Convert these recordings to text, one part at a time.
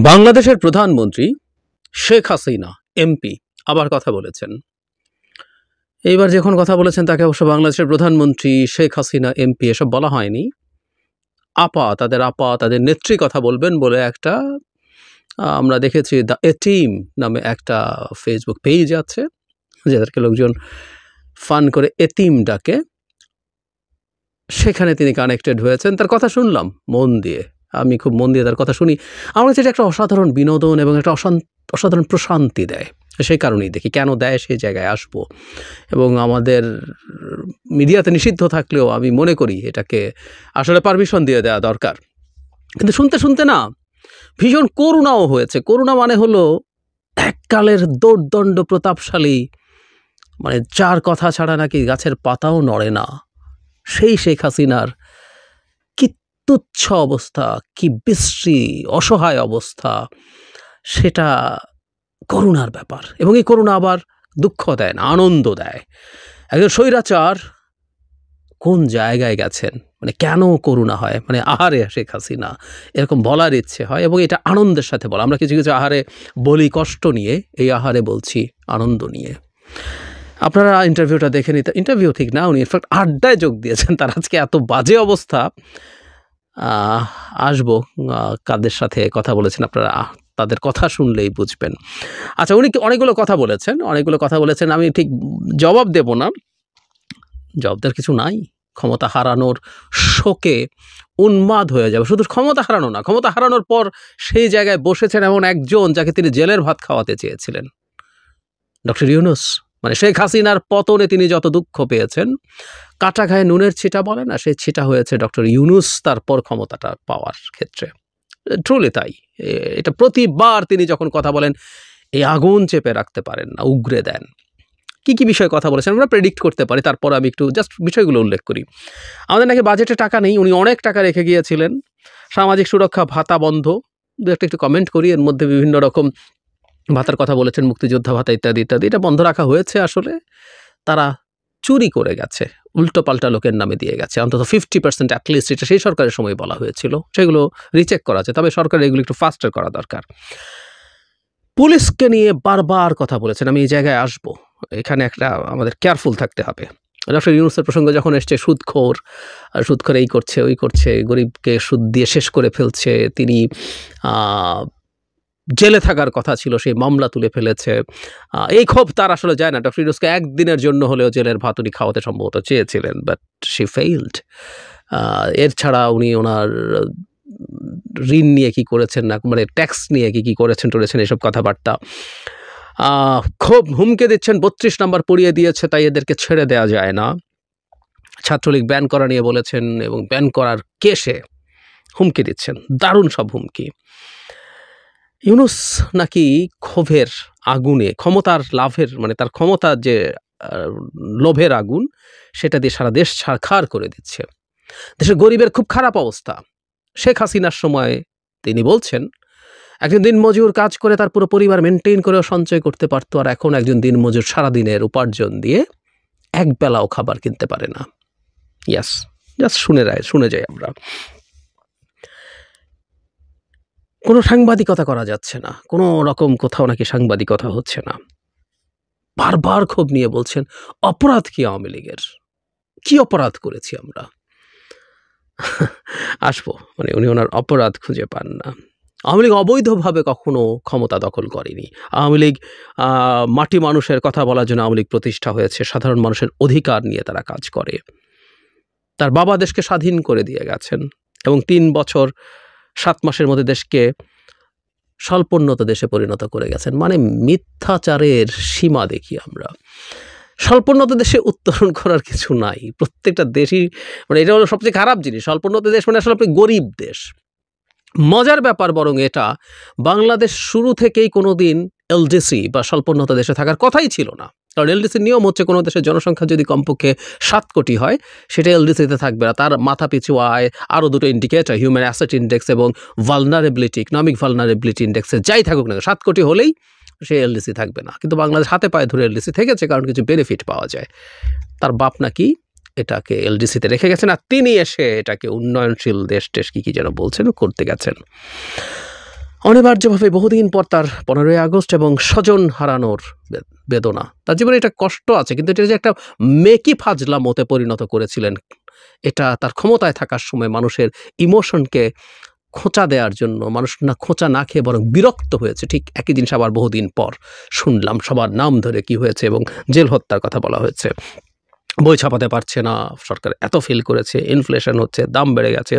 বাংলাদেশের প্রধানমন্ত্রী শেখ হাসিনা এমপি আবার কথা বলেছেন। এইবার যখন কথা বলেছেন তাকে অবশ্য বাংলাদেশের প্রধানমন্ত্রী শেখ হাসিনা এমপি এসব বলা হয়নি। তাদের নেত্রী কথা বলবেন বলে একটা আমরা দেখেছি দ্য এটিম নামে একটা ফেসবুক পেজ আছে, যাদেরকে লোকজন ফান করে এতিম ডাকে। সেখানে তিনি কানেক্টেড হয়েছেন, তার কথা শুনলাম মন দিয়ে। আমি খুব মন দিয়ে তার কথা শুনি। আমার কাছে এটা একটা অসাধারণ বিনোদন এবং একটা অসাধারণ প্রশান্তি দেয়। সেই কারণেই দেখি, কেন দেয় সেই জায়গায় আসবো। এবং আমাদের মিডিয়াতে নিষিদ্ধ থাকলেও আমি মনে করি এটাকে আসলে পারমিশন দিয়ে দেওয়া দরকার। কিন্তু শুনতে শুনতে না ভীষণ করুণাও হয়েছে। করুণা মানে হলো এককালের দোর্দণ্ড প্রতাপশালী, মানে যার কথা ছাড়া নাকি গাছের পাতাও নড়ে না, সেই শেখ হাসিনার কি তুচ্ছ অবস্থা, কি বিশ্রী অসহায় অবস্থা, সেটা করুণার ব্যাপার। এবং এই করুণা আবার দুঃখ দেয় না, আনন্দ দেয়। একজন স্বৈরাচার কোন জায়গায় গেছেন, মানে কেন করুণা হয়, মানে আহারে শেখ হাসিনা এরকম বলার ইচ্ছে হয়। এবং এটা আনন্দের সাথে বলা। আমরা কিছু কিছু আহারে বলি কষ্ট নিয়ে, এই আহারে বলছি আনন্দ নিয়ে। আপনারা ইন্টারভিউটা দেখে নিতে, ইন্টারভিউ ঠিক না, উনি ইনফ্যাক্ট আড্ডায় যোগ দিয়েছেন। তার আজকে এত বাজে অবস্থা। আসবো কাদের সাথে কথা বলেছেন, আপনারা তাদের কথা শুনলেই বুঝবেন। আচ্ছা, উনি অনেকগুলো কথা বলেছেন। আমি ঠিক জবাব দেব না, জবাব দেওয়ার কিছু নাই। ক্ষমতা হারানোর শোকে উন্মাদ হয়ে যাবে। শুধু ক্ষমতা হারানো না, ক্ষমতা হারানোর পর সেই জায়গায় বসেছেন এমন একজন যাকে তিনি জেলের ভাত খাওয়াতে চেয়েছিলেন, ডক্টর ইউনূস। মানে শেখ হাসিনার পতনে তিনি যত দুঃখ পেয়েছেন, কাটা ঘায়ে নুনের ছিটা বলে না, সেই ছিটা হয়েছে ডক্টর ইউনূস তারপর ক্ষমতাটা পাওয়ার ক্ষেত্রে। ট্রুলি তাই। এটা প্রতিবার তিনি যখন কথা বলেন এই আগুন চেপে রাখতে পারেন না, উগরে দেন। কি কি বিষয়ে কথা বলেছেন আমরা প্রেডিক্ট করতে পারি। তারপর আমি একটু জাস্ট বিষয়গুলো উল্লেখ করি। আমাদের নাকি বাজেটে টাকা নেই, উনি অনেক টাকা রেখে গিয়েছিলেন। সামাজিক সুরক্ষা ভাতা বন্ধ, দু একটা একটু কমেন্ট করি। এর মধ্যে বিভিন্ন রকম ভাতার কথা বলেছেন, মুক্তিযোদ্ধা ভাতা ইত্যাদি ইত্যাদি। এটা বন্ধ রাখা হয়েছে। আসলে তারা চুরি করে গেছে, উল্টো পাল্টা লোকের নামে দিয়ে গেছে। অন্তত 50% অ্যাটলিস্ট, এটা সেই সরকারের সময় বলা হয়েছিল। সেগুলো রিচেক করা আছে, তবে সরকার এগুলো একটু ফাস্টার করা দরকার। পুলিশকে নিয়ে বারবার কথা বলেছেন, আমি এই জায়গায় আসবো। এখানে একটা আমাদের কেয়ারফুল থাকতে হবে। ডক্টর ইউনূসের প্রসঙ্গে যখন এসছে, সুদখোর এই করছে, ওই করছে, গরিবকে সুদ দিয়ে শেষ করে ফেলছে, তিনি জেলে থাকার কথা ছিল, সেই মামলা তুলে ফেলেছে। এই ক্ষোভ তার আসলে যায় না। ডক্টর ইউনূসকে একদিনের জন্য হলেও জেলের ভাত উনি খাওয়াতে সম্ভবত চেয়েছিলেন, বাট শি ফেইলড। এর ছাড়া উনি ওনার ঋণ নিয়ে কি করেছেন না, মানে ট্যাক্স নিয়ে কি করেছেন এসব কথাবার্তা। খুব হুমকে দিচ্ছেন, 32 নম্বর পড়িয়ে দিয়েছে তাই এদেরকে ছেড়ে দেওয়া যায় না। ছাত্রলীগ ব্যান করা নিয়ে বলেছেন, এবং ব্যান করার কেসে হুমকি দিচ্ছেন, দারুণ সব হুমকি। ইউনূস নাকি ক্ষোভের আগুনে, ক্ষমতার লাভের, মানে তার ক্ষমতার যে লোভের আগুন, সেটা দিয়ে সারা দেশ ছারখার করে দিচ্ছে। দেশের গরিবের খুব খারাপ অবস্থা। শেখ হাসিনার সময় তিনি বলছেন একজন দিনমজুর কাজ করে তার পুরো পরিবার মেনটেন করেও সঞ্চয় করতে পারতো, আর এখন একজন দিনমজুর সারাদিনের উপার্জন দিয়ে এক বেলাও খাবার কিনতে পারে না। ইয়াস, জাস্ট শুনে যাই আমরা। কোনো সাংবাদিকতা করা যাচ্ছে না, কোনো রকম কোথাও নাকি সাংবাদিকতা হচ্ছে না। বারবার ক্ষোভ নিয়ে বলছেন অপরাধ কি আওয়ামী লীগের, কি অপরাধ করেছি আমরা। আসবো, মানে উনি ওনার অপরাধ খুঁজে পান না। আওয়ামী লীগ অবৈধভাবে কখনো ক্ষমতা দখল করেনি। আওয়ামী লীগ মাটি মানুষের কথা বলার জন্য আওয়ামী লীগ প্রতিষ্ঠা হয়েছে। সাধারণ মানুষের অধিকার নিয়ে তারা কাজ করে। তার বাবা দেশকে স্বাধীন করে দিয়ে গেছেন, এবং 3 বছর 7 মাসের মধ্যে দেশকে স্বল্পোন্নত দেশে পরিণত করে গেছেন। মানে মিথ্যাচারের সীমা দেখি আমরা। স্বল্পোন্নত দেশে উত্তরণ করার কিছু নাই। প্রত্যেকটা দেশই, মানে এটা হলো সবচেয়ে খারাপ জিনিস। স্বল্পোন্নত দেশ মানে আসলে আপনি গরিব দেশ। মজার ব্যাপার বরং এটা, বাংলাদেশ শুরু থেকেই কোনোদিন এলডিসি বা স্বল্পোন্নত দেশে থাকার কথাই ছিল না। কারণ এলডিসির নিয়ম হচ্ছে, কোনো দেশের জনসংখ্যা যদি কমপক্ষে 7 কোটি হয়, সেটা এলডিসিতে থাকবে না। তার মাথা পিছু আয়, আরও দুটো ইন্ডিকেটর, হিউম্যান অ্যাসেট ইন্ডেক্স এবং ভালনারেবিলিটি, ইকোনমিক ভালনারেবিলিটি ইন্ডেক্সে যাই থাকুক না, 7 কোটি হলেই সে এলডিসি থাকবে না। কিন্তু বাংলাদেশ হাতে পায়ে ধরে এলডিসি থেকেছে, কারণ কিছু বেনিফিট পাওয়া যায়। তার বাপ নাকি এটাকে এলডিসিতে রেখে গেছেন, আর তিনি এসে এটাকে উন্নয়নশীল দেশ কি যেন বলছেন করতে গেছেন। অনিবার্যভাবে বহুদিন পর তার 15ই আগস্ট এবং স্বজন হারানোর বেদনা, তার জীবনে এটা কষ্ট আছে, কিন্তু এটা যে একটা মেকি ফাজলামোতে পরিণত করেছিলেন, এটা তার ক্ষমতায় থাকার সময় মানুষের ইমোশনকে খোঁচা দেওয়ার জন্য মানুষ না খোঁচা না খেয়ে বরং বিরক্ত হয়েছে। ঠিক একই জিনিস আবার বহুদিন পর শুনলাম, সবার নাম ধরে কি হয়েছে এবং জেল হত্যার কথা বলা হয়েছে। বই ছাপাতে পারছে না, সরকার এত ফেল করেছে, ইনফ্লেশন হচ্ছে, দাম বেড়ে গেছে,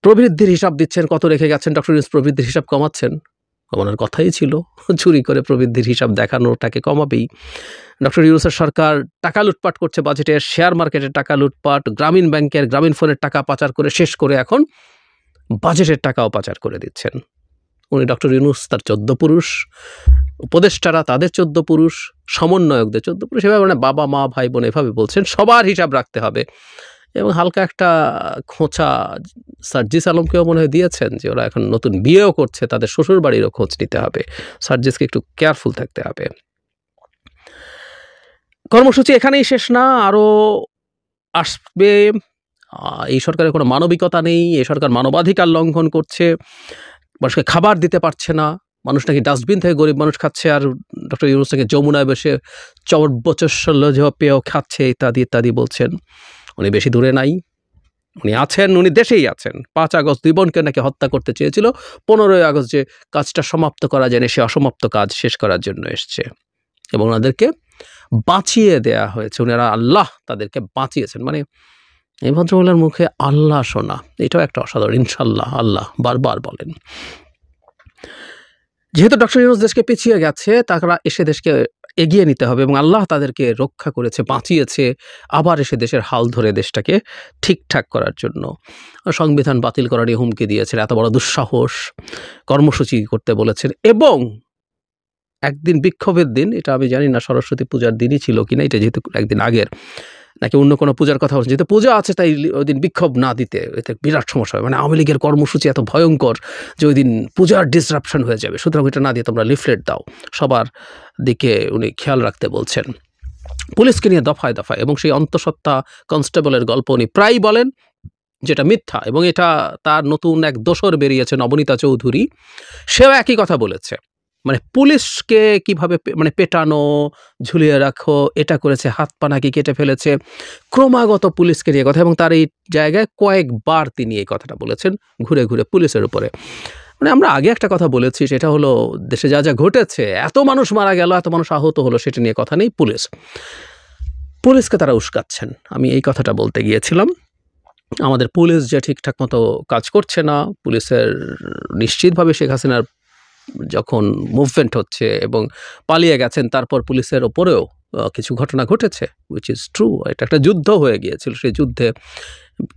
প্রবৃদ্ধির হিসাব দিচ্ছেন, কত রেখে গেছেন ডক্টর ইউনূস, প্রবৃদ্ধির হিসাব কমাচ্ছেন, কমানোর কথাই ছিল, চুরি করে প্রবৃদ্ধির হিসাব দেখানোটাকে কমাবেই। ডক্টর ইউনূসের সরকার টাকা লুটপাট করছে, বাজেটের, শেয়ার মার্কেটের টাকা লুটপাট, গ্রামীণ ব্যাংকের গ্রামীণ ফোনের টাকা পাচার করে শেষ করে এখন বাজেটের টাকাও পাচার করে দিচ্ছেন। উনি ডক্টর ইউনূস, তার 14 পুরুষ, উপদেষ্টারা তাদের 14 পুরুষ, সমন্বয়কদের 14 পুরুষ, এভাবে মানে বাবা মা ভাই বোন এভাবে বলছেন সবার হিসাব রাখতে হবে। এবং হালকা একটা খোঁচা সার্জিস আলমকেও মনে হয় দিয়েছেন যে ওরা এখন নতুন বিয়েও করছে, তাদের শ্বশুর বাড়িরও খোঁজ নিতে হবে, সার্জিসকে একটু কেয়ারফুল থাকতে হবে। কর্মসূচি এখানেই শেষ না, আরও আসবে। এই সরকারের কোনো মানবিকতা নেই, এই সরকার মানবাধিকার লঙ্ঘন করছে, মানুষকে খাবার দিতে পারছে না, মানুষ নাকি ডাস্টবিন থেকে গরিব মানুষ খাচ্ছে, আর ডক্টর ইউনূস থেকে যমুনায় বসে চর্বচস্বল্য পেয়েও খাচ্ছে, ইত্যাদি ইত্যাদি বলছেন। উনি বেশি দূরে নাই, উনি আছেন, উনি দেশেই আছেন। 5 আগস্ট 2 বোনকে নাকি হত্যা করতে চেয়েছিল, 15ই আগস্ট যে কাজটা সমাপ্ত করা যায়নি, সে অসমাপ্ত কাজ শেষ করার জন্য এসছে এবং ওনাদেরকে বাঁচিয়ে দেয়া হয়েছে। ওনারা আল্লাহ তাদেরকে বাঁচিয়েছেন, মানে এই ভদ্রমহিলার মুখে আল্লাহ শোনা, এটাও একটা অসাধারণ। ইনশাল্লাহ, আল্লাহ বারবার বলেন। যেহেতু ডক্টর ইউনূস দেশকে পিছিয়ে গেছে, তারা এসে দেশকে এগিয়ে নিতে হবে এবং আল্লাহ তাদেরকে রক্ষা করেছে, বাঁচিয়েছে, আবার এসে দেশের হাল ধরে দেশটাকে ঠিকঠাক করার জন্য। সংবিধান বাতিল করারই হুমকি দিয়েছেন, এত বড় দুঃসাহস, কর্মসূচি করতে বলেছেন। এবং একদিন বিক্ষোভের দিন, এটা আমি জানি না সরস্বতী পূজার দিনই ছিল কিনা, এটা যেহেতু একদিন আগের নাকি অন্য কোনো পূজার কথা বলছেন, যেহেতু পূজা আছে তাই ওই দিন বিক্ষোভ না দিতে, এতে বিরাট সমস্যা হয়। মানে আওয়ামী লীগের কর্মসূচি এত ভয়ঙ্কর যে ওই দিন পূজার ডিসরাপশন হয়ে যাবে, সুতরাং এটা না দিয়ে তোমরা লিফলেট দাও, সবার দিকে উনি খেয়াল রাখতে বলছেন। পুলিশকে নিয়ে দফায় দফায়, এবং সেই অন্তঃসত্ত্বা কনস্টেবলের গল্প উনি প্রায়ই বলেন, যেটা মিথ্যা, এবং এটা তার নতুন এক দোসর বেরিয়েছে নবনীতা চৌধুরী, সেও একই কথা বলেছে। মানে পুলিশকে কিভাবে মানে পেটানো, ঝুলিয়ে রাখো, এটা করেছে, হাত পা নাকি কেটে ফেলেছে, ক্রমাগত পুলিশকে নিয়ে কথা। এবং তার এই জায়গায় কয়েকবার তিনি এই কথাটা বলেছেন, ঘুরে ঘুরে পুলিশের উপরে। মানে আমরা আগে একটা কথা বলেছি, সেটা হলো দেশে যা যা ঘটেছে, এত মানুষ মারা গেল, এত মানুষ আহত হলো, সেটা নিয়ে কথা নেই। পুলিশকে তারা উস্কাচ্ছেন, আমি এই কথাটা বলতে গিয়েছিলাম। আমাদের পুলিশ যে ঠিকঠাক মতো কাজ করছে না, পুলিশের নিশ্চিতভাবে শেখ হাসিনার যখন মুভমেন্ট হচ্ছে এবং পালিয়ে গেছেন, তারপর পুলিশের ওপরেও কিছু ঘটনা ঘটেছে, উইচ ইজ ট্রু। এটা একটা যুদ্ধ হয়ে গিয়েছিল, সেই যুদ্ধে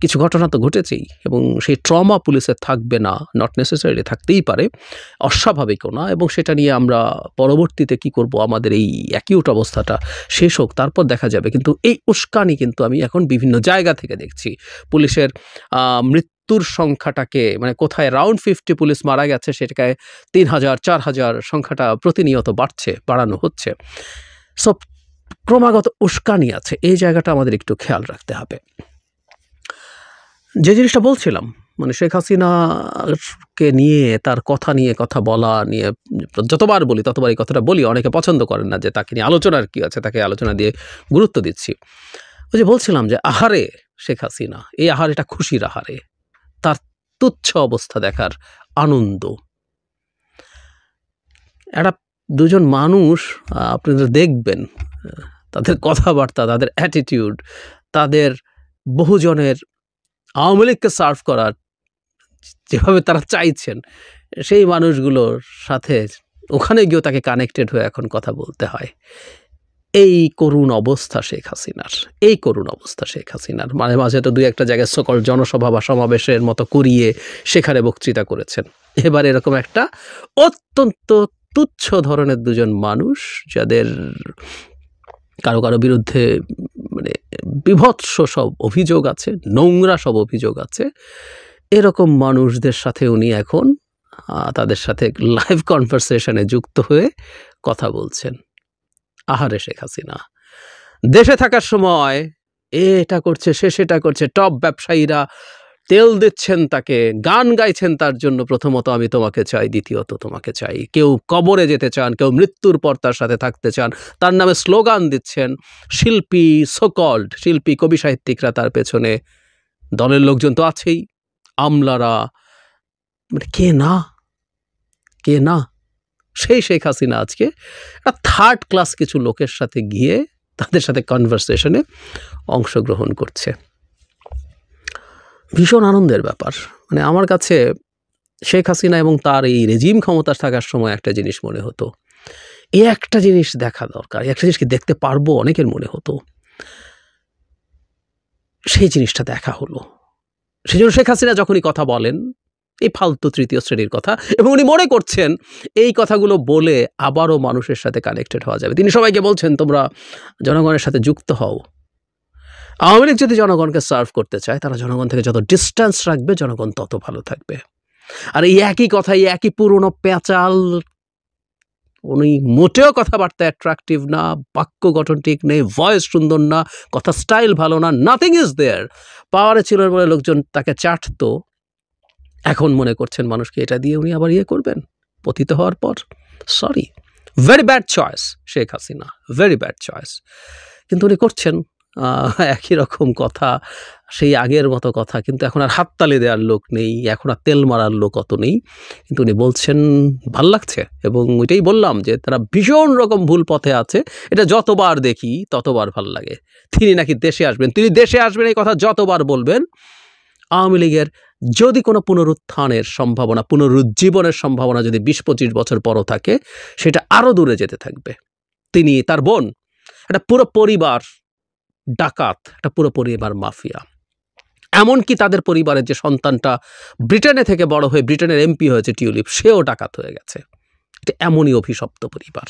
কিছু ঘটনা তো ঘটেছেই, এবং সেই ট্রমা পুলিশের থাকবে না, নট নেসেসারিলি থাকতেই পারে, অস্বাভাবিকও না। এবং সেটা নিয়ে আমরা পরবর্তীতে কি করব, আমাদের এই অ্যাকিউট অবস্থাটা শেষ হোক, তারপর দেখা যাবে। কিন্তু এই উস্কানি কিন্তু আমি এখন বিভিন্ন জায়গা থেকে দেখছি। পুলিশের মৃত্যুর সংখ্যাটাকে, মানে কোথায় রাউন্ড 50 পুলিশ মারা গেছে, সেটাকে 3000 4000 সংখ্যাটা প্রতিনিয়ত বাড়ানো হচ্ছে। সব ক্রমাগত উস্কানি আছে, এই জায়গাটা আমাদের একটু খেয়াল রাখতে হবে। যে জিনিসটা বলছিলাম, মানে শেখ হাসিনাকে নিয়ে, তার কথা নিয়ে, কথা বলা নিয়ে যতবার বলি ততবার এই কথাটা বলি, অনেকে পছন্দ করেন না যে তাকে নিয়ে আলোচনার কি আছে, তাকে আলোচনা দিয়ে গুরুত্ব দিচ্ছি। ওই যে বলছিলাম যে আহারে শেখ হাসিনা, এই আহারেটা খুশির আহারে, তার তুচ্ছ অবস্থা দেখার আনন্দ। একটা দুজন মানুষ আপনারা দেখবেন, তাদের কথাবার্তা, তাদের অ্যাটিটিউড, তাদের বহুজনের আওয়ামী লীগকে সার্ভ করার যেভাবে তারা চাইছেন, সেই মানুষগুলোর সাথে ওখানে গিয়েও তাকে কানেক্টেড হয়ে এখন কথা বলতে হয়। এই করুণ অবস্থা শেখ হাসিনার, এই করুণ অবস্থা শেখ হাসিনার। মাঝে মাঝে তো 2-1টা জায়গায় সকল জনসভা বা সমাবেশের মতো করিয়ে সেখানে বক্তৃতা করেছেন। এবার এরকম একটা অত্যন্ত তুচ্ছ ধরনের দুজন মানুষ, যাদের কারো কারো বিরুদ্ধে মানে বিভৎস সব অভিযোগ আছে, নোংরা সব অভিযোগ আছে, এরকম মানুষদের সাথে উনি এখন তাদের সাথে লাইভ কনভারসেশনে যুক্ত হয়ে কথা বলছেন। আহারে শেখ হাসিনা, দেশে থাকার সময় এটা করছে, সে সেটা করছে, টপ ব্যবসায়ীরা তেল দিচ্ছেন তাকে, গান গাইছেন তার জন্য, প্রথমত আমি তোমাকে চাই, দ্বিতীয়ত তোমাকে চাই। কেউ কবরে যেতে চান, কেউ মৃত্যুর পর তার সাথে থাকতে চান, তার নামে স্লোগান দিচ্ছেন। শিল্পী, সোকল্ড শিল্পী, কবি সাহিত্যিকরা তার পেছনে, দলের লোকজন তো আছেই, আমলারা, মানে কে না, কে না। সেই শেখ হাসিনা আজকে থার্ড ক্লাস কিছু লোকের সাথে গিয়ে তাদের সাথে কনভারসেশনে অংশগ্রহণ করছে। ভীষণ আনন্দের ব্যাপার। মানে আমার কাছে শেখ হাসিনা এবং তার এই রেজিম ক্ষমতা থাকার সময় একটা জিনিস মনে হতো, এই একটা জিনিস দেখা দরকার, একটা জিনিস কি দেখতে পারবো, অনেকের মনে হতো। সেই জিনিসটা দেখা হলো। সেই জন্য শেখ হাসিনা যখনই কথা বলেন এই ফালতু তৃতীয় শ্রেণীর কথা, এবং উনি মনে করছেন এই কথাগুলো বলে আবারও মানুষের সাথে কানেক্টেড হওয়া যাবে। তিনি সবাইকে বলছেন তোমরা জনগণের সাথে যুক্ত হও। আওয়ামী লীগ যদি জনগণকে সার্ভ করতে চায়, তারা জনগণ থেকে যত ডিস্টেন্স রাখবে জনগণ তত ভালো থাকবে। আর এই একই কথা, এই একই পুরনো পেঁচাল, উনি মোটেও কথাবার্তা অ্যাট্রাকটিভ না, বাক্য গঠন ঠিক নেই, ভয়েস সুন্দর না, কথা স্টাইল ভালো না, নাথিং ইজ দেয়ার। পাওয়ারে ছিল বলে লোকজন তাকে চাটতো, এখন মনে করছেন মানুষকে এটা দিয়ে উনি আবার ইয়ে করবেন পতিত হওয়ার পর। Sorry, very bad choice Sheikh Hasina, very bad choice. কিন্তু উনি করছেন একই রকম কথা, সেই আগের মতো কথা, কিন্তু এখন আর হাততালি দেওয়ার লোক নেই, এখন আর তেল মারার লোক অত নেই। কিন্তু উনি বলছেন ভাল লাগছে, এবং ওইটাই বললাম যে তারা ভীষণ রকম ভুল পথে আছে। এটা যতবার দেখি ততবার ভাল লাগে। তিনি নাকি দেশে আসবেন, তিনি দেশে আসবেন, এই কথা যতবার বলবেন, আওয়ামী লীগের যদি কোনো পুনরুত্থানের সম্ভাবনা, পুনরুজ্জীবনের সম্ভাবনা যদি 20-25 বছর পরও থাকে, সেটা আরও দূরে যেতে থাকবে। তিনি, তার বোন, একটা পুরো পরিবার ডাকাত, একটা পুরো পরিবার মাফিয়া। এমনকি তাদের পরিবারের যে সন্তানটা ব্রিটেনে থেকে বড় হয়ে ব্রিটেনের এমপি হয়েছে, টিউলিপ, সেও ডাকাত হয়ে গেছে। এটা এমনই অভিশপ্ত পরিবার।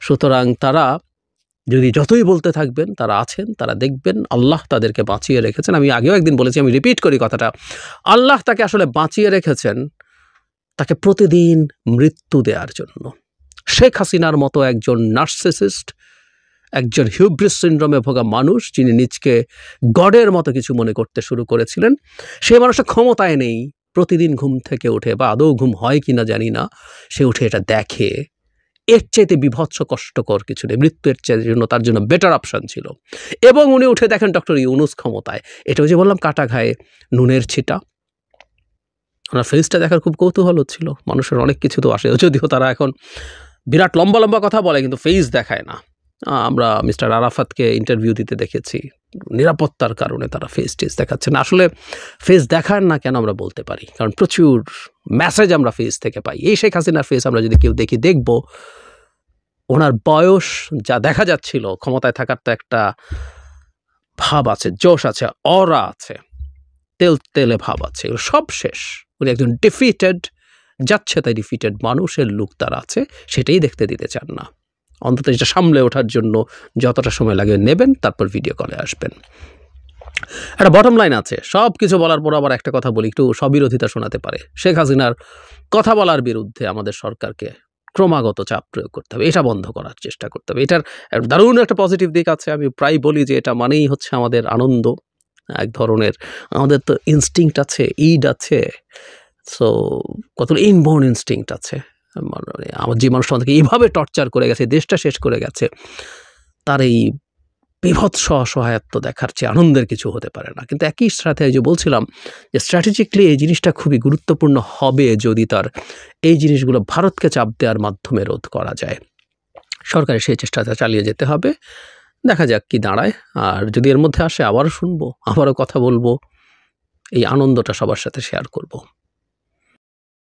সুতরাং তারা যদি যতই বলতে থাকবেন, তারা আছেন, তারা দেখবেন আল্লাহ তাদেরকে বাঁচিয়ে রেখেছেন। আমি আগেও একদিন বলেছি, আমি রিপিট করি কথাটা, আল্লাহ তাকে আসলে বাঁচিয়ে রেখেছেন তাকে প্রতিদিন মৃত্যু দেওয়ার জন্য। শেখ হাসিনার মতো একজন নার্সিসিস্ট, একজন হিউব্রিস সিনড্রোমে ভোগা মানুষ, যিনি নিজকে গডের মতো কিছু মনে করতে শুরু করেছিলেন, সেই মানুষের ক্ষমতায় নেই। প্রতিদিন ঘুম থেকে উঠে, বা আদৌ ঘুম হয় কিনা জানি না, সে উঠে এটা দেখে, এর চাইতে বিভৎস কষ্টকর কিছু নেই। মৃত্যুর চাইতে জন্য তার জন্য বেটার অপশন ছিল। এবং উনি উঠে দেখেন ডক্টর ইউনূস ক্ষমতায়। এটাও যে বললাম কাটা ঘায়ে নুনের ছিটা। ওনার ফেসটা দেখার খুব কৌতূহল হচ্ছিল। মানুষের অনেক কিছু তো আসে, যদিও তারা এখন বিরাট লম্বা লম্বা কথা বলে, কিন্তু ফেস দেখায় না। আমরা মিস্টার আরাফাতকে ইন্টারভিউ দিতে দেখেছি, নিরাপত্তার কারণে তারা ফেস টেস দেখাচ্ছে না। আসলে ফেস দেখান না কেন আমরা বলতে পারি, কারণ প্রচুর মেসেজ আমরা ফেস থেকে পাই। এই শেখ হাসিনার ফেস আমরা যদি কেউ দেখব, ওনার বয়স যা দেখা যাচ্ছিল, ক্ষমতায় থাকার তো একটা ভাব আছে, জোশ আছে, অরা আছে, তেলে ভাব আছে, সব শেষ। উনি একজন ডিফিটেড, যাচ্ছে তাই ডিফিটেড মানুষের লুক তার আছে, সেটাই দেখতে দিতে চান না। অন্তত এটা সামলে ওঠার জন্য যতটা সময় লাগে নেবেন, তারপর ভিডিও কলে আসবেন। একটা বটম লাইন আছে, সব কিছু বলার পর আবার একটা কথা বলি, একটু স্ববিরোধিতা শোনাতে পারে। শেখ হাসিনার কথা বলার বিরুদ্ধে আমাদের সরকারকে ক্রমাগত চাপ প্রয়োগ করতে হবে, এটা বন্ধ করার চেষ্টা করতে হবে। এটার দারুণ একটা পজিটিভ দিক আছে। আমি প্রায় বলি যে এটা মানেই হচ্ছে আমাদের আনন্দ, এক ধরনের আমাদের তো ইনস্টিংক্ট আছে, ইড আছে, সো কত ইনবোর্ন ইনস্টিংক্ট আছে। মানে আমার যে মানুষটা আমাদেরকে এইভাবে টর্চার করে গেছে, দেশটা শেষ করে গেছে, তার এই বিভৎস অসহায়ত্ব দেখার চেয়ে আনন্দের কিছু হতে পারে না। কিন্তু একই সাথে যে বলছিলাম যে স্ট্র্যাটেজিক্যালি এই জিনিসটা খুবই গুরুত্বপূর্ণ হবে যদি তার এই জিনিসগুলো ভারতকে চাপ দেওয়ার মাধ্যমে রোধ করা যায়। সরকারের সেই চেষ্টাটা চালিয়ে যেতে হবে, দেখা যাক কি দাঁড়ায়। আর যদি এর মধ্যে আসে, আবারও শুনবো, আবারও কথা বলবো, এই আনন্দটা সবার সাথে শেয়ার করব।